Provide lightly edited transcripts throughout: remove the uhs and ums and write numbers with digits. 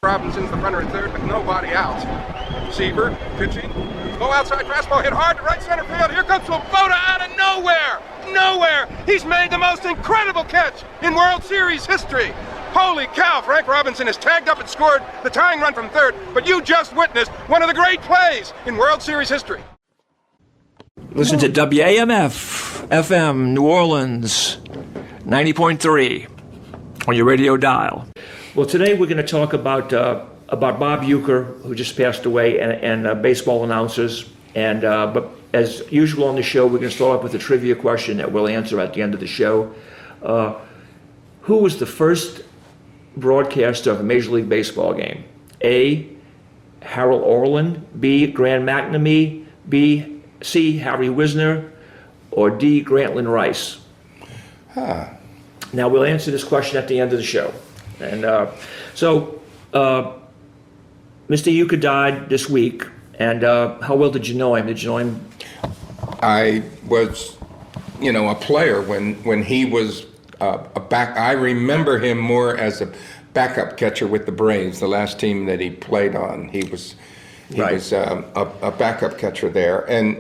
Robinson's the runner at third with nobody out. Seaver pitching. Low outside fastball hit hard to right center field. Here comes Swoboda out of nowhere. Nowhere. He's made the most incredible catch in World Series history. Holy cow, Frank Robinson has tagged up and scored the tying run from third, but you just witnessed one of the great plays in World Series history. Listen to WAMF FM New Orleans 90.3 on your radio dial. Well, today we're going to talk about Bob Uecker, who just passed away, and baseball announcers. But as usual on the show, we're going to start off with a trivia question that we'll answer at the end of the show. Who was the first broadcaster of a Major League Baseball game? A, Harold Orland, B, Grant McNamee, C, Harry Wisner, or D, Grantland Rice? Now, we'll answer this question at the end of the show. And Mr. Uecker died this week, and how well did you know him? Did you know him? I was, a player when he was a back. I remember him more as a backup catcher with the Braves, the last team that he played on. He was a backup catcher there, and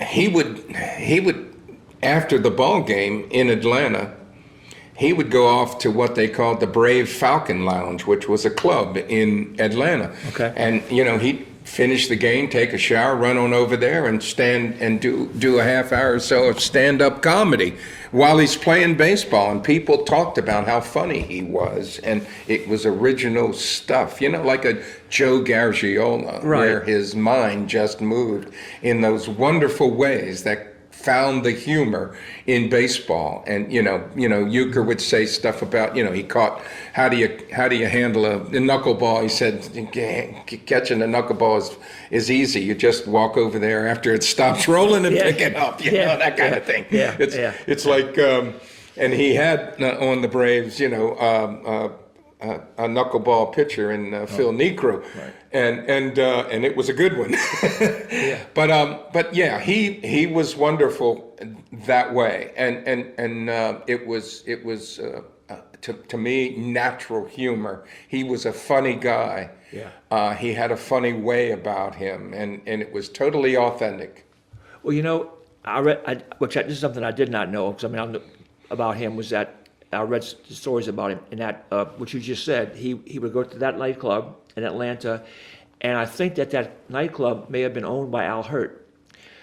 he would after the ball game in Atlanta, he would go off to what they called the Brave Falcon Lounge, which was a club in Atlanta. Okay. And he'd finish the game, take a shower, run on over there, and stand and do a half hour or so of stand-up comedy while he's playing baseball. And people talked about how funny he was, and it was original stuff, like a Joe Garagiola, where his mind just moved in those wonderful ways that found the humor in baseball. And Uecker would say stuff about he caught how do you handle a knuckleball. He said catching a knuckleball is easy. You just walk over there after it stops rolling and pick it up, that kind of thing. It's like and he had on the Braves a knuckleball pitcher in Phil Niekro, and it was a good one. But he was wonderful that way, and it was to me natural humor. He was a funny guy. He had a funny way about him, and it was totally authentic. Well, I read, this is something I did not know, because about him was that I read stories about him, and that what you just said, he would go to that nightclub in Atlanta, and I think that nightclub may have been owned by Al Hirt.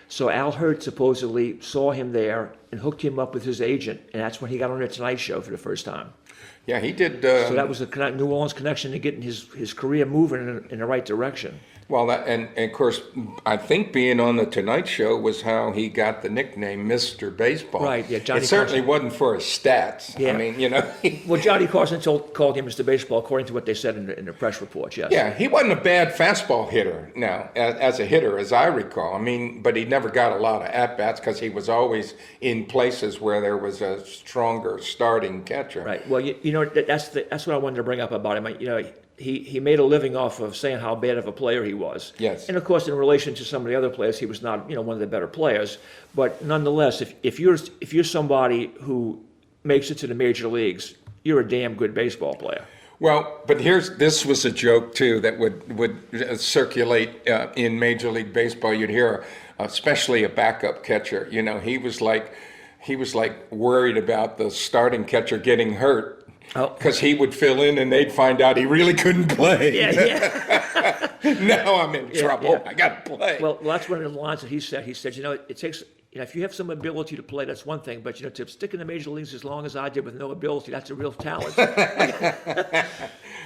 So Al Hirt supposedly saw him there and hooked him up with his agent, and that's when he got on the Tonight Show for the first time. Yeah, he did. So that was a New Orleans connection to getting his career moving in the right direction. Well, and of course, I think being on the Tonight Show was how he got the nickname Mr. Baseball. Right, yeah. Johnny It certainly Carson wasn't for his stats. Yeah. Well, Johnny Carson called him Mr. Baseball, according to what they said in the press reports, yes. Yeah, he wasn't a bad fastball hitter now, as a hitter, as I recall. but he never got a lot of at-bats because he was always in places where there was a stronger starting catcher. Right. Well, that's what I wanted to bring up about him. He made a living off of saying how bad of a player he was. Yes. And of course, in relation to some of the other players, he was not, one of the better players. But nonetheless, if you're somebody who makes it to the major leagues, you're a damn good baseball player. Well, but this was a joke too that would circulate in Major League Baseball. You'd hear, especially a backup catcher. He was like worried about the starting catcher getting hurt. Because he would fill in and they'd find out he really couldn't play. Now I'm in trouble. I got to play. Well, that's one of the lines that he said. He said, it takes, if you have some ability to play, that's one thing. But, to stick in the major leagues as long as I did with no ability, that's a real talent.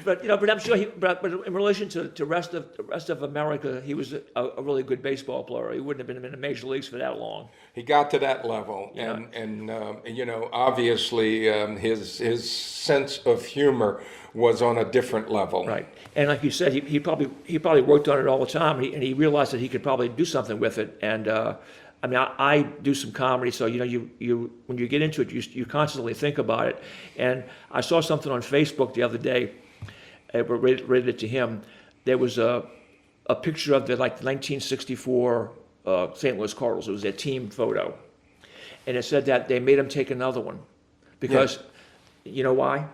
But I'm sure but in relation to the rest of America, he was a really good baseball player. He wouldn't have been in the major leagues for that long. He got to that level, and obviously his sense of humor was on a different level. Right, and like you said, he probably worked on it all the time, and he realized that he could probably do something with it. And I do some comedy, so you when you get into it, you constantly think about it. And I saw something on Facebook the other day. I read it to him. There was a picture of the 1964 St. Louis Cardinals. It was their team photo, and it said that they made him take another one because you know why?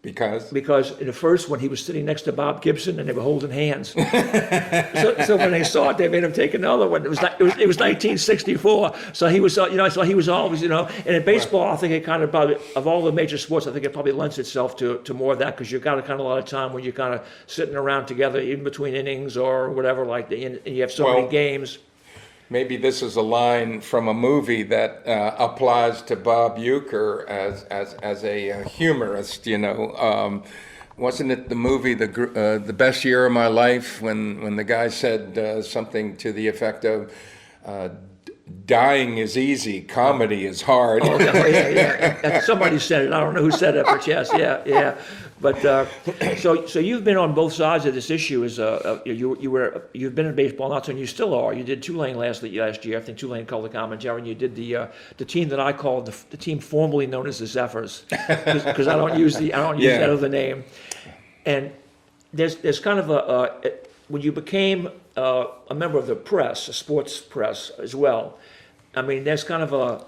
Because in the first one he was sitting next to Bob Gibson and they were holding hands. so when they saw it, they made him take another one. It was 1964. So he was so he was always and in baseball I think it kind of of all the major sports I think it probably lends itself to more of that because you've got a kind of a lot of time when you're kind of sitting around together in between innings or whatever like that, and you have so many games. Maybe this is a line from a movie that applies to Bob Uecker as a humorist. Wasn't it the movie the best year of my life when the guy said something to the effect of dying is easy, comedy is hard. Oh, yeah. Somebody said it. I don't know who said it, but yes, yeah. But so you've been on both sides of this issue. You've been in baseball, not so, and you still are. You did Tulane last year. I think Tulane called the commentary, and you did the team that I called the team formerly known as the Zephyrs, because I don't use that other name. And there's kind of when you became a member of the press, a sports press as well. I mean, there's kind of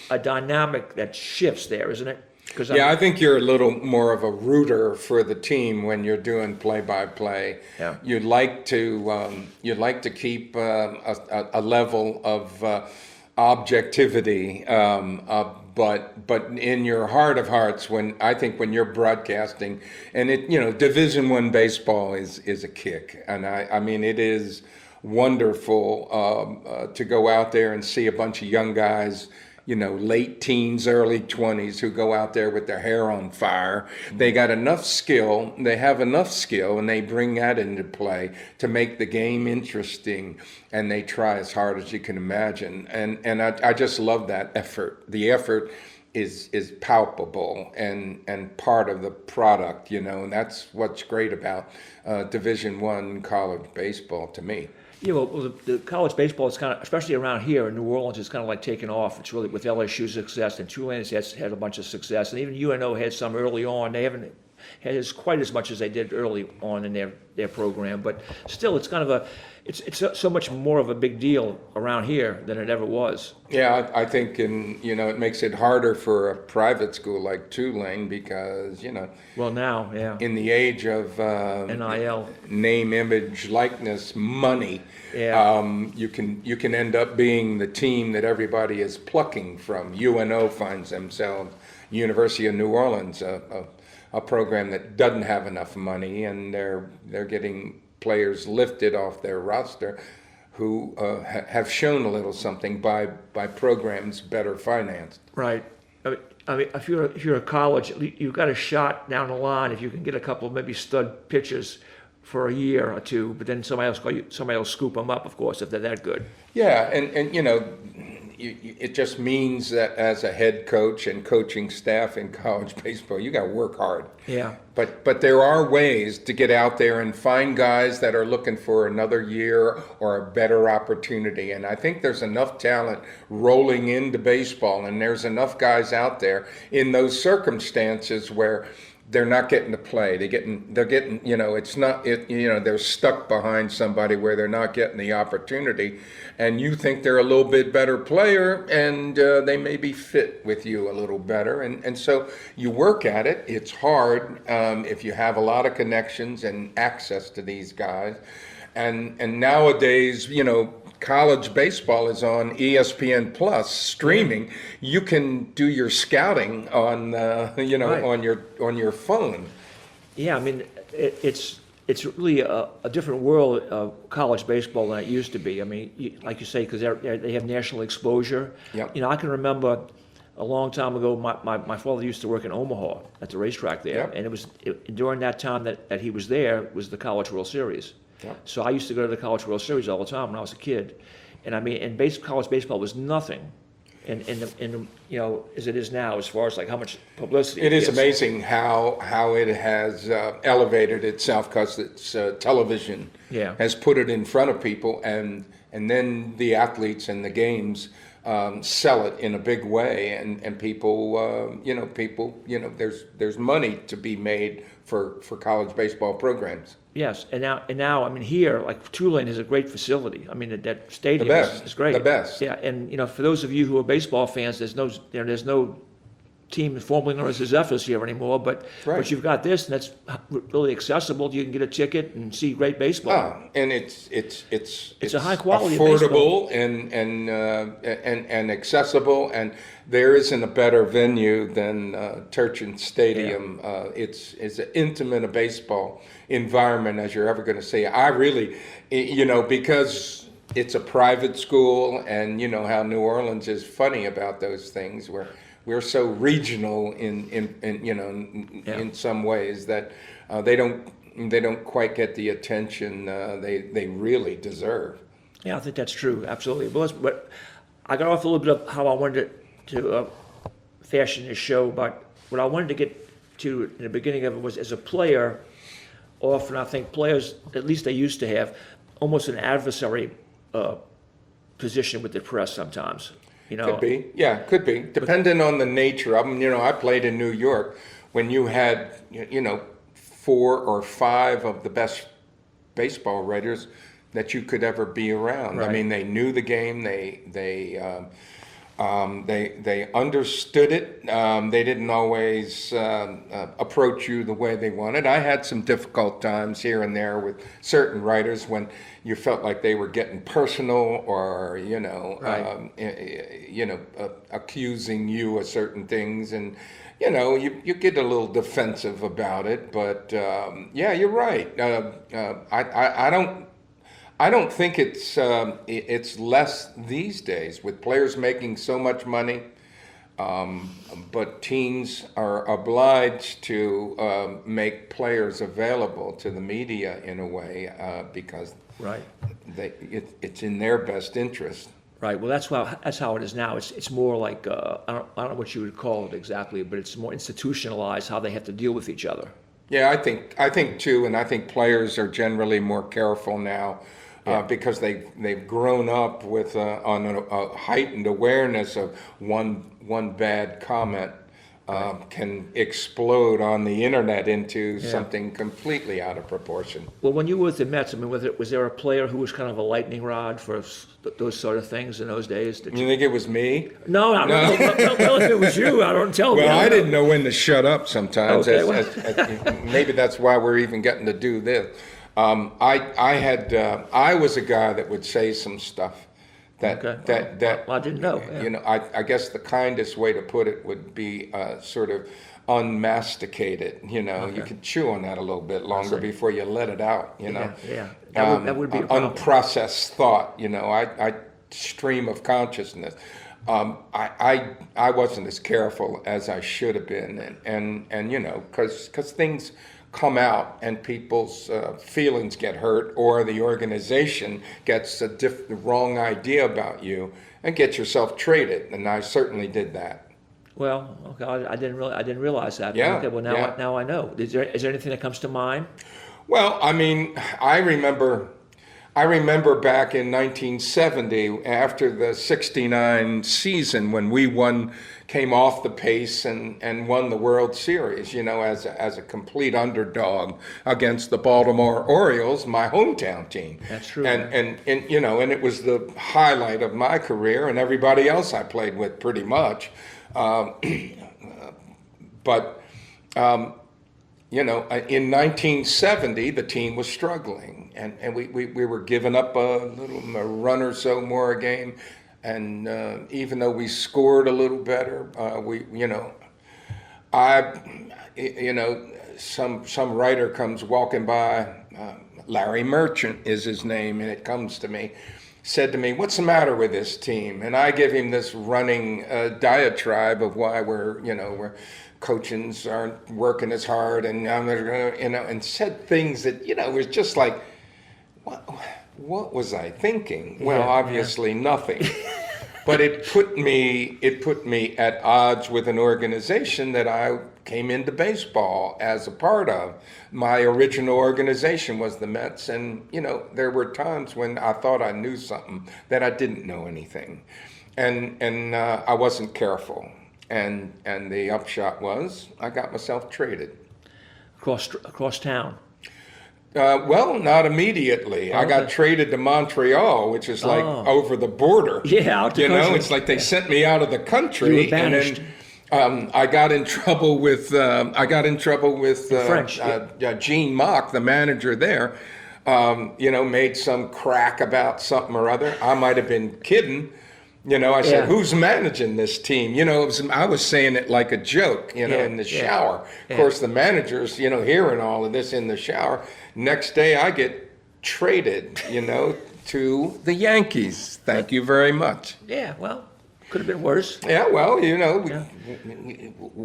a dynamic that shifts there, isn't it? I think you're a little more of a rooter for the team when you're doing play-by-play. Yeah. You'd like to keep a level of objectivity, but in your heart of hearts, when you're broadcasting, and Division I baseball is a kick, and I mean it is wonderful to go out there and see a bunch of young guys. Late teens, early 20s who go out there with their hair on fire. They got enough skill, and they bring that into play to make the game interesting, and they try as hard as you can imagine. And I just love that effort. The effort is palpable and part of the product, and that's what's great about Division I college baseball to me. Well, the college baseball is kind of, especially around here in New Orleans, it's kind of like taking off. It's really with LSU's success, and Tulane has had a bunch of success, and even UNO had some early on. They haven't had quite as much as they did early on in their program, but still, it's kind of it's so much more of a big deal around here than it ever was. Yeah, I think, it makes it harder for a private school like Tulane because, Well, now, yeah. In the age of NIL, name, image, likeness, money, yeah. You can end up being the team that everybody is plucking from. UNO finds themselves, University of New Orleans, a program that doesn't have enough money, and they're getting players lifted off their roster who have shown a little something by programs better financed. Right. I mean, if you're a college, you've got a shot down the line if you can get a couple of maybe stud pitchers for a year or two, but then somebody else scoop them up, of course, if they're that good. Yeah, and it just means that as a head coach and coaching staff in college baseball, you got to work hard. Yeah. But there are ways to get out there and find guys that are looking for another year or a better opportunity. And I think there's enough talent rolling into baseball, and there's enough guys out there in those circumstances where they're not getting to play. They're getting, they're stuck behind somebody where they're not getting the opportunity. And you think they're a little bit better player, and they may be fit with you a little better. And so you work at it. It's hard if you have a lot of connections and access to these guys. And nowadays, college baseball is on ESPN Plus streaming. You can do your scouting on Right. on your phone. Yeah, I mean, it's really a different world of college baseball than it used to be. I mean, like you say, because they have national exposure. Yep. I can remember a long time ago, my father used to work in Omaha at the racetrack there, Yep. and it was during that time that he was there was the College World Series. Yep. So I used to go to the College World Series all the time when I was a kid, and I mean, college baseball was nothing, in as it is now, as far as like how much publicity It is gets. amazing how it has elevated itself because it's television has put it in front of people, and then the athletes and the games sell it in a big way, and people there's money to be made for college baseball programs. Yes, and now I mean here, like Tulane is a great facility. I mean that stadium The best. is great. The best. Yeah, and for those of you who are baseball fans, there's no team formerly known as the Zephyrs here anymore, but you've got this, and that's really accessible. You can get a ticket and see great baseball. And it's a high quality affordable and accessible, and there isn't a better venue than Turchin Stadium. It's as intimate a baseball environment as you're ever going to see. I really, because it's a private school, and you know how New Orleans is funny about those things, where we're so regional in some ways that they don't quite get the attention they really deserve. Yeah, I think that's true. Absolutely. But I got off a little bit of how I wanted to fashion this show, but what I wanted to get to in the beginning of it was, as a player, often I think players, at least they used to have, almost an adversary position with the press sometimes. Could be. Yeah, could be. Depending on the nature of them. I played in New York when you had, 4 or 5 of the best baseball writers that you could ever be around. Right. I mean, they knew the game. They understood it. They didn't always approach you the way they wanted. I had some difficult times here and there with certain writers when you felt like they were getting personal, or accusing you of certain things, and you get a little defensive about it. But yeah, you're right. I don't think it's less these days with players making so much money, but teams are obliged to make players available to the media in a way because it's in their best interest. Right. Well, that's how it is now. It's more like I don't know what you would call it exactly, but it's more institutionalized how they have to deal with each other. Yeah, I think too, and I think players are generally more careful now. Because they've grown up with on a heightened awareness of one bad comment can explode on the internet into something completely out of proportion. Well, when you were with the Mets, I mean, was there a player who was kind of a lightning rod for those sort of things in those days? You think it was me? No. Well, if it was you, I don't tell you. Well, I didn't know when to shut up sometimes. Okay, maybe that's why we're even getting to do this. I was a guy that would say some stuff that I didn't know. Yeah. I guess the kindest way to put it would be sort of unmasticated. You could chew on that a little bit longer before you let it out. Yeah. That would be a problem. Unprocessed thought. I stream of consciousness. I wasn't as careful as I should have been, and because things come out and people's feelings get hurt, or the organization gets the wrong idea about you and get yourself traded, and I certainly did that. Well, okay, I didn't realize that. Yeah. Okay, well now I know. Is there anything that comes to mind? Well, I mean, I remember back in 1970 after the '69 season when we came off the pace and won the World Series, as a complete underdog against the Baltimore Orioles, my hometown team. That's true. And it was the highlight of my career and everybody else I played with pretty much. In 1970, the team was struggling, and we were giving up a run or so more a game. And even though we scored a little better, some writer comes walking by, Larry Merchant is his name, and it comes to me, said to me, "What's the matter with this team?" And I give him this running diatribe of why we're coaches aren't working as hard, and said things that was just like, what was I thinking? Well, obviously nothing. But it put me at odds with an organization that I came into baseball as a part of. My original organization was the Mets, and there were times when I thought I knew something that I didn't know anything, and I wasn't careful, and the upshot was I got myself traded across town. Well, not immediately. I got traded to Montreal, which is like over the border. Yeah, out the country. It's like they sent me out of the country. You were banished. I got in trouble with French. Gene Mock, the manager there. Made some crack about something or other. I might have been kidding. I said, "Who's managing this team?" I was saying it like a joke. In the shower. Of course, the managers, hearing all of this in the shower. Next day, I get traded, to the Yankees. Thank you very much. Yeah, well, could have been worse. Yeah, well,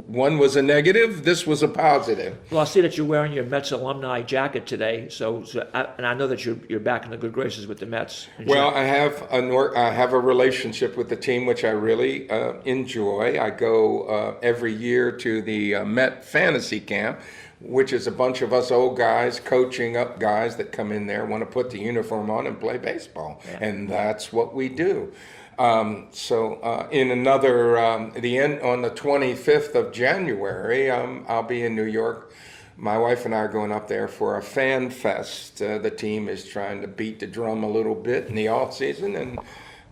one was a negative, this was a positive. Well, I see that you're wearing your Mets alumni jacket today, and I know that you're back in the good graces with the Mets. Well, I have a relationship with the team which I really enjoy. I go every year to the Met Fantasy Camp, which is a bunch of us old guys coaching up guys that come in there, want to put the uniform on and play baseball, and that's what we do. In another, on the 25th of January, I'll be in New York. My wife and I are going up there for a fan fest. The team is trying to beat the drum a little bit in the off season, and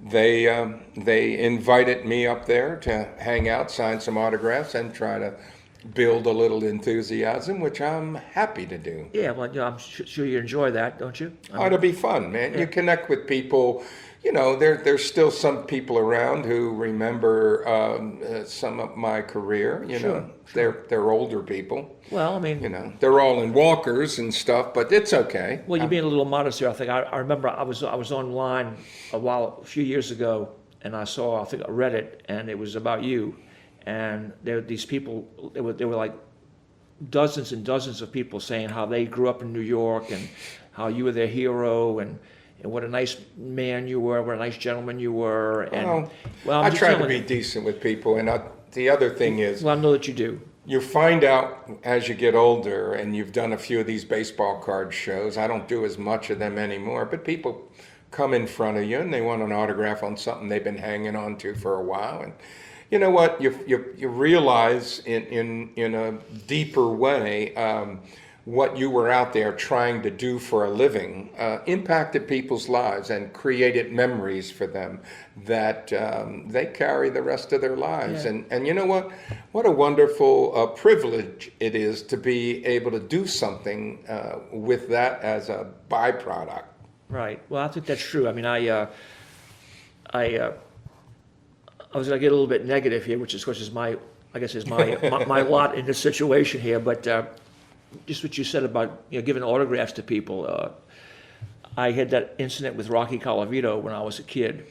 they invited me up there to hang out, sign some autographs, and try to build a little enthusiasm, which I'm happy to do. Yeah, well, I'm sure you enjoy that, don't you? It'll be fun, man. Yeah. You connect with people. There's still some people around who remember some of my career. Sure. They're older people. Well, I mean, they're all in walkers and stuff, but it's okay. Well, you're being a little modest here. I think I remember I was online a few years ago, and I read it, and it was about you. And there were these people. There were like dozens and dozens of people saying how they grew up in New York and how you were their hero and what a nice man you were, what a nice gentleman you were. And I try to be decent with people. And the other thing is, well, I know that you do. You find out as you get older, and you've done a few of these baseball card shows. I don't do as much of them anymore, but people come in front of you and they want an autograph on something they've been hanging on to for a while. And you know what? You realize in a deeper way what you were out there trying to do for a living impacted people's lives and created memories for them that they carry the rest of their lives. Yeah. And you know what? What a wonderful privilege it is to be able to do something with that as a byproduct. Right. Well, I think that's true. I mean, I was going to get a little bit negative here, which is my lot in this situation here. But just what you said about giving autographs to people. I had that incident with Rocky Colavito when I was a kid,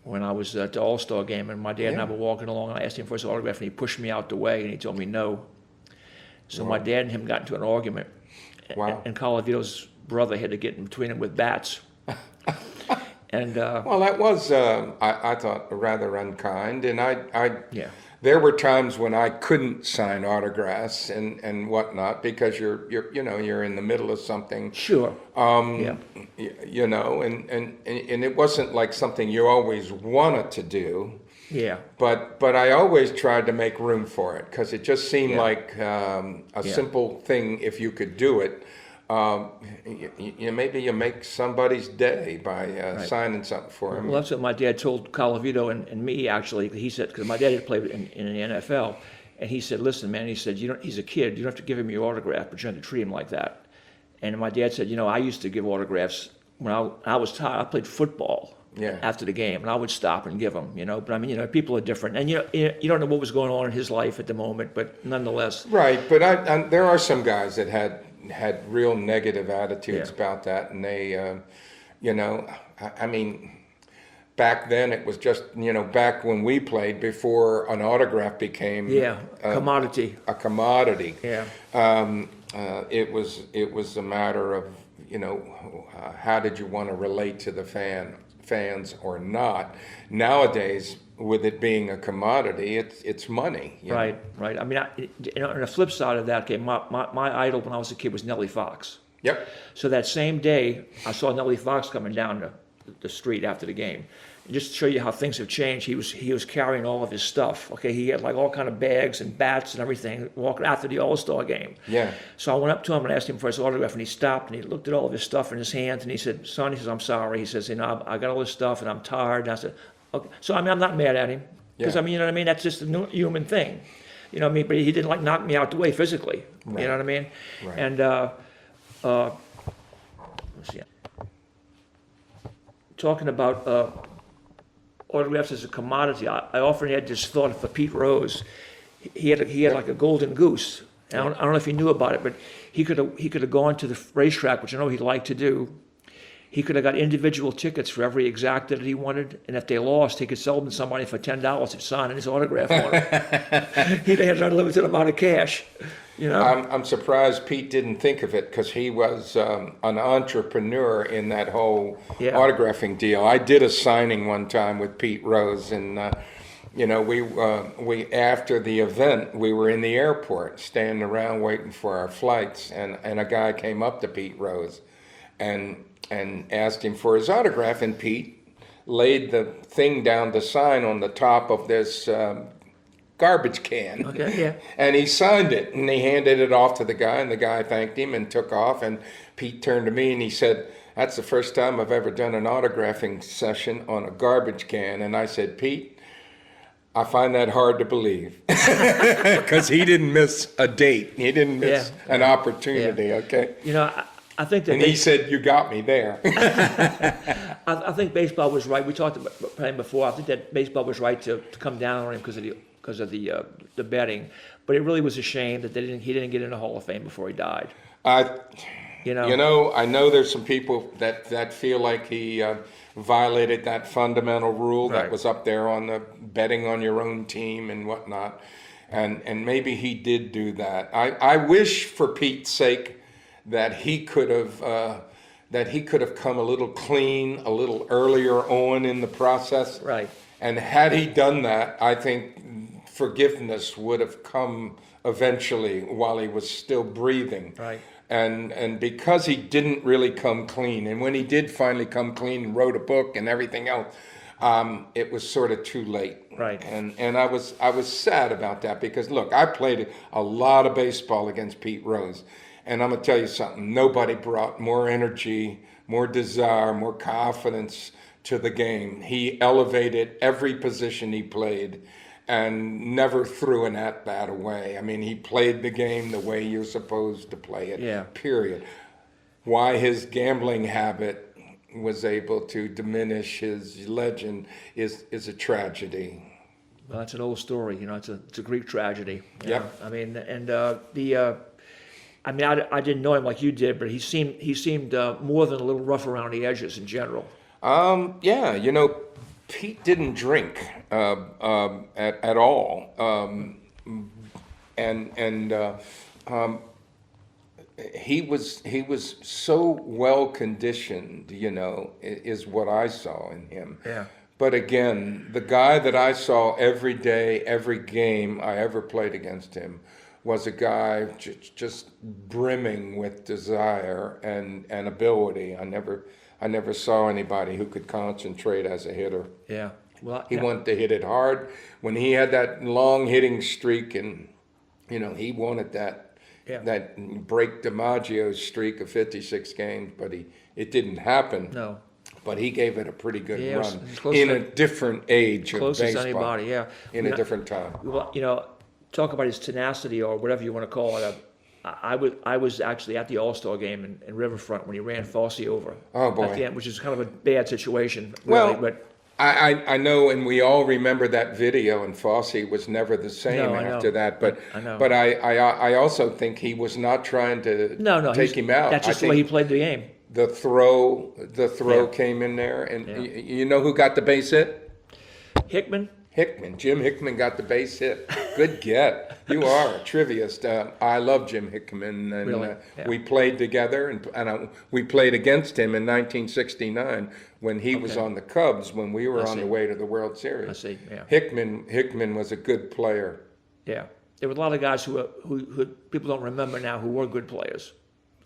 when I was at the All-Star game, and my dad and I were walking along, and I asked him for his autograph, and he pushed me out the way, and he told me no. So my dad and him got into an argument, and Colavito's brother had to get in between them with bats. And well, that was I thought rather unkind, and there were times when I couldn't sign autographs and whatnot because you're in the middle of something. Sure. And it wasn't like something you always wanted to do. Yeah. But I always tried to make room for it because it just seemed like a simple thing if you could do it. Maybe you make somebody's day by signing something for him. Well, that's what my dad told Colavito and me, actually. He said, because my dad had played in the NFL, and he said, listen, man, he said, he's a kid. You don't have to give him your autograph, but you have to treat him like that. And my dad said, I used to give autographs when I was tired. I played football after the game, and I would stop and give them, But I mean, people are different. And, you don't know what was going on in his life at the moment, but nonetheless. Right, but there are some guys that had real negative attitudes about that, and they, I mean, back then it was just, back when we played before an autograph became commodity. A commodity. Yeah. It was a matter of, how did you want to relate to the fans or not? Nowadays, with it being a commodity, it's money. Right. I mean, on the flip side of that, my idol when I was a kid was Nellie Fox. Yep. So that same day, I saw Nellie Fox coming down the street after the game. And just to show you how things have changed, he was carrying all of his stuff. Okay, he had like all kind of bags and bats and everything walking after the All-Star game. Yeah. So I went up to him and asked him for his autograph, and he stopped and he looked at all of his stuff in his hands, and he said, "Son," he says, "I'm sorry." He says, "I got all this stuff and I'm tired." And I said, "Okay." So I mean, I'm not mad at him. Because Yeah. I mean, you know what I mean. That's just a human thing, you know what I mean. But he didn't like knock me out the way physically. Right. You know what I mean? Right. And let's see. Talking about autographs as a commodity, I often had this thought for Pete Rose. He had like a golden goose. I don't know if he knew about it, but he could have gone to the racetrack, which I know he liked to do. He could have got individual tickets for every exacta that he wanted, and if they lost, he could sell them to somebody for $10 to sign his autograph on them. He'd had an unlimited amount of cash, you know. I'm surprised Pete didn't think of it because he was an entrepreneur in that whole autographing deal. I did a signing one time with Pete Rose, and you know, we after the event we were in the airport standing around waiting for our flights, and a guy came up to Pete Rose, and asked him for his autograph, and Pete laid the thing down to sign on the top of this garbage can. Okay, yeah. And he signed it, and he handed it off to the guy, and the guy thanked him and took off, and Pete turned to me and he said, "That's the first time I've ever done an autographing session on a garbage can." And I said, "Pete, I find that hard to believe." Because he didn't miss a date. He didn't miss an opportunity, okay? You know, I think that And he said, "You got me there." I think baseball was right. We talked about him before. I think that baseball was right to come down on him because of the betting. But it really was a shame that he didn't get in the Hall of Fame before he died. You know, I know there's some people that feel like he violated that fundamental rule that was up there on the betting on your own team and whatnot, and maybe he did do that. I wish for Pete's sake that he could have come a little clean a little earlier on in the process. Right. And had he done that, I think forgiveness would have come eventually while he was still breathing. Right. And because he didn't really come clean, and when he did finally come clean and wrote a book and everything else, it was sort of too late. Right. And I was sad about that because look, I played a lot of baseball against Pete Rose. And I'm going to tell you something, nobody brought more energy, more desire, more confidence to the game. He elevated every position he played and never threw an at-bat away. I mean, he played the game the way you're supposed to play it, period. Why his gambling habit was able to diminish his legend is a tragedy. Well, that's an old story, you know, it's a Greek tragedy. Yep. I mean, and I didn't know him like you did, but he seemed more than a little rough around the edges in general. Yeah, you know, Pete didn't drink at all, he was so well conditioned, you know, is what I saw in him. Yeah. But again, the guy that I saw every day, every game I ever played against him, was a guy just brimming with desire and ability. I never saw anybody who could concentrate as a hitter. Yeah. Well, He wanted to hit it hard. When he had that long hitting streak, and you know, he wanted that break DiMaggio's streak of 56 games, but it didn't happen. No. But he gave it a pretty good run close in to- a different age of Close as baseball. anybody, yeah. In a different time. Well, you know, talk about his tenacity or whatever you want to call it. I was actually at the All-Star game in Riverfront when he ran Fosse over. Oh, boy. At the end, which is kind of a bad situation, really. Well, but I know, and we all remember that video, and Fosse was never the same No, I know. after that. But I know. But I also think he was not trying to take him out. That's just I the way he think played the game. the throw Yeah. came in there, and Yeah. you know who got the base hit? Hickman. Jim Hickman got the base hit. Good get. You are a triviast. I love Jim Hickman, and Really? Yeah. we played together, and we played against him in 1969 when he was on the Cubs when we were on see. the way to the World Series. I see, yeah. Hickman was a good player. Yeah. There were a lot of guys who people don't remember now who were good players.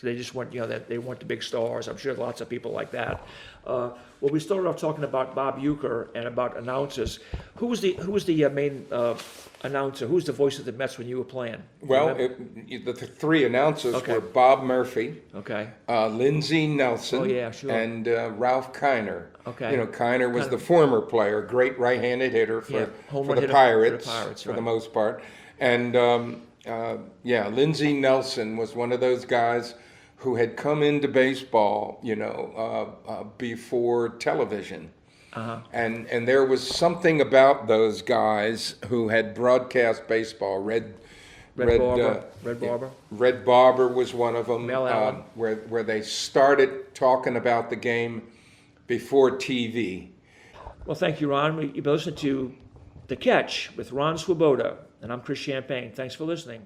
They just want, that they want the big stars. I'm sure lots of people like that. Well, we started off talking about Bob Uecker and about announcers. Who was the main announcer? Who was the voice of the Mets when you were playing? Well, the three announcers Okay. were Bob Murphy, Okay. Lindsey Nelson, Oh, yeah, sure. and Ralph Kiner. Okay. Kiner was the former player, great right-handed hitter Yeah, home for run the hitter Pirates, for the Pirates, for right. the most part. And Lindsey Nelson was one of those guys who had come into baseball, before television. And there was something about those guys who had broadcast baseball. Red Barber was one of them. Mel Allen. Where they started talking about the game before TV. Well, thank you, Ron. You've been listening to The Catch with Ron Swoboda, and I'm Chris Champagne. Thanks for listening.